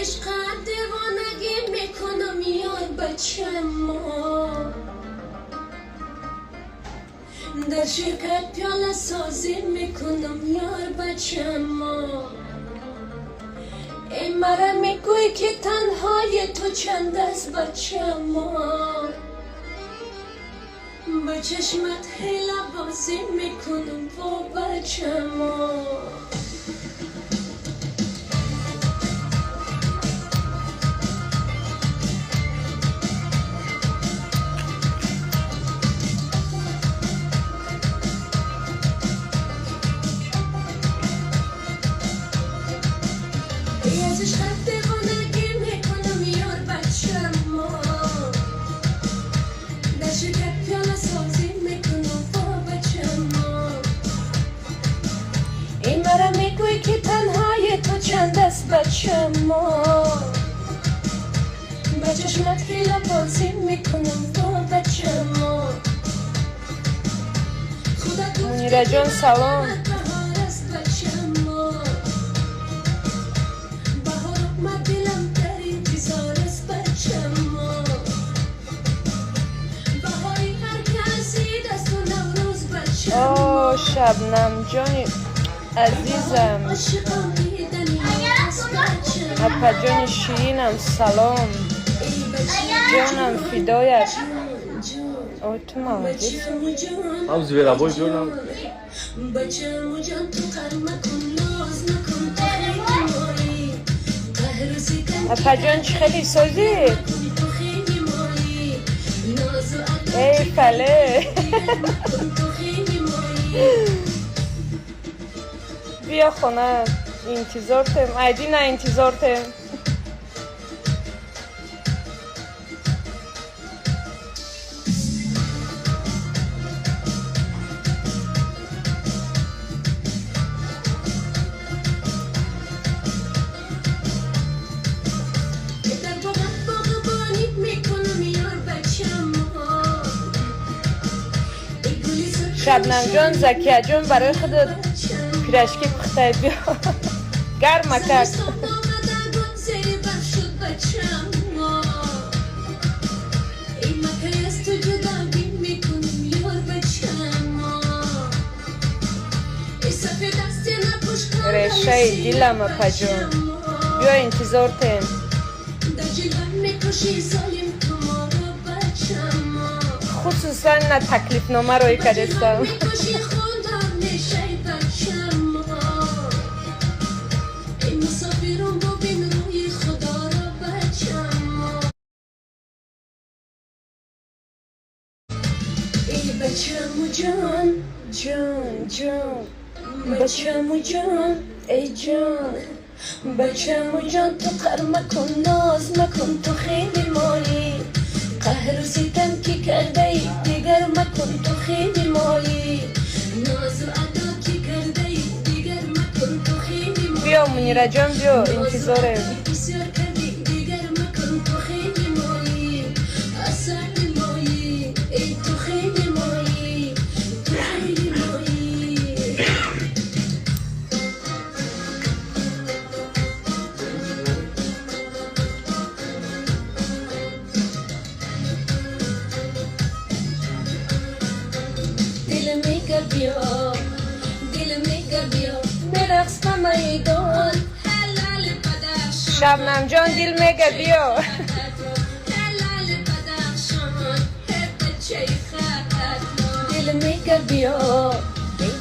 عشقت دیوانگی میکنم یار بچه ما در شرکت پیاله سازی میکنم یار بچه ما ای مرا میگوی که تنهای تو چند است بچه ما با چشمت حیله بازی میکنم با بچه ما ای از عشقت دیوانگی میکنم یار بچه ما در شرکت پیاله سازی میکنم با بچه ما این مرا میگوی که تنهای تو چند است بچه ما با چشمت حیله بازی میکنم با بچه ما منیره جان سلام. بهار است بچه ما بهار اومد دلم در انتظار است بچه ما بهاری هر کسی دست و نوروز بچه ما آه شبنم جان عزیزم، عاشقم دیدنی است بچه ما اپا جان شیرینم سلام ای بچه جانم فدایت. جان آه تو مواجهی Vamos ver a boa jornal. بچه مو جان تو قهر مکن ناز نکن تو خیلی مایی قهر و ستم اپا جان چه خیلی سازی کن تو خیلی مایی ناز و عطا ای فله دیگر مکن تو خیلی مایی بیا خونه انتظار تیم ایدی نه انتظار تیم در باغبانی میکنم یار بچه ما ای گلی سرخ شبنم جان زکیه جان برای خودت بچه ما پیرشکی پخته بیا گرمه کرد زمستان آمده گل زیر برف شد بچه ما ای مکه از تو جدا بین میکنم یار بچه ما ای سفید دستی نپوش کن رشه دیلم اپا جان بیا انتظار تیم در جلوه میکشی ظالم تو ما رو بچه ما خصوصا نه تکلیف نامه روی کردستم میکشی خوندار میشه بچه ما ای مسافرون ببین روی خدا رو بچه ما ای بچه مو جان جان جان بچه مو جان ای جان بچه مو جان تو قهر مکن ناز مکن تو خیلی مایی قهر و ستم که کرده ای دیگر مکن تو خیلی مایی ناز و عطا که کرده ای دیگر مکن تو خیلی مایی بیا منیره جان بیا انتظارم بسیار کردی دیگر مکن تو خیلی مایی اصلا مایی ای تو خیلی مایی تو خیلی مایی دل میگه بیا دل میگه بیا برقص به میدان حلال بدخشان شبنم جان دیل میگه بیا حلال بدخشان بچه خط دل میگه بیا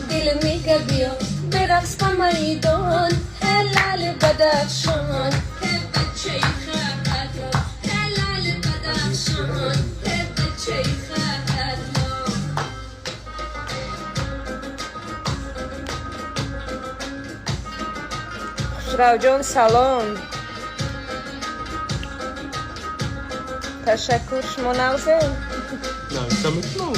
دل میگه بیا برقص به میدان حلال بدخشان بچه خط حلال بدخشان بچه خط خسرو جان سلام تشکر شما نوزه Não, isso é muito bom.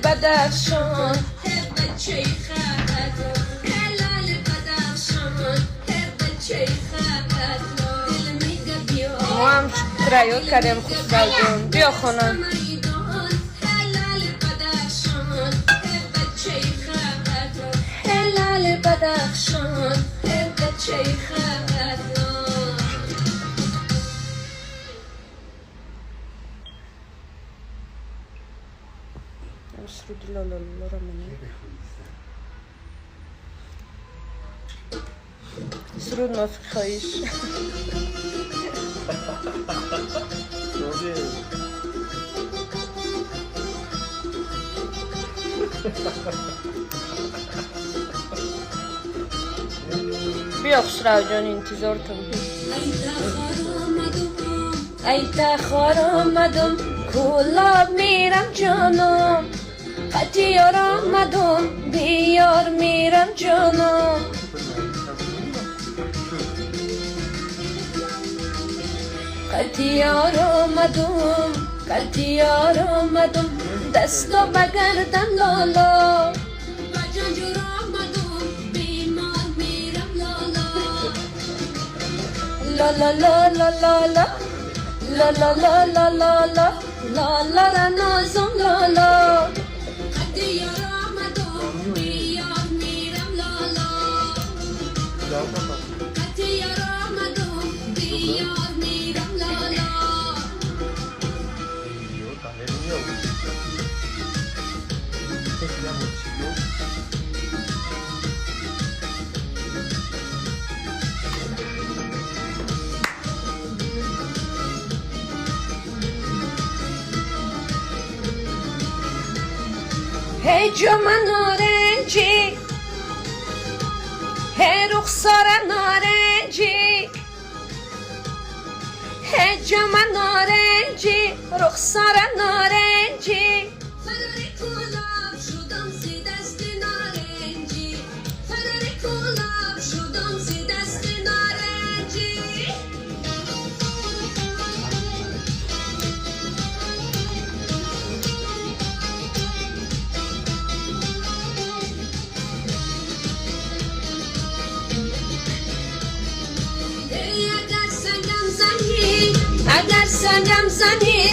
بدخشان هر بچه خط هلال بدخشان هر بچه خط دل میگه بیا ما هم ترایو کردیم خسرو جون بیا خانم هلال بدخشان هر بچه خط هلال بدخشان هر بچه خط سرود لالا لالا را منیم سرود موفق خواهیش بیا خسرو جان انتظارتم ای تخار آمدم کلاب میرم جانم قطیار آمدم بیار میرم جانم قطیار آمدم دستا بگردن لالا بجنجور آمدم بیمار میرم لالا لا لا لا لا لا لا لا لا لا لا لا لا لا نازم لالا قطیار آمدم بیار میرم لالا قطیار آمدم بیار میرم لالا هی جمع نارنجی هی رخسار نارنجی هی جمع نارنجی رخسار نارنجی فرار کلاب شدم زی دست نارنجی فرار کلاب شدم زی دست نارنجی اگر سنگم زنی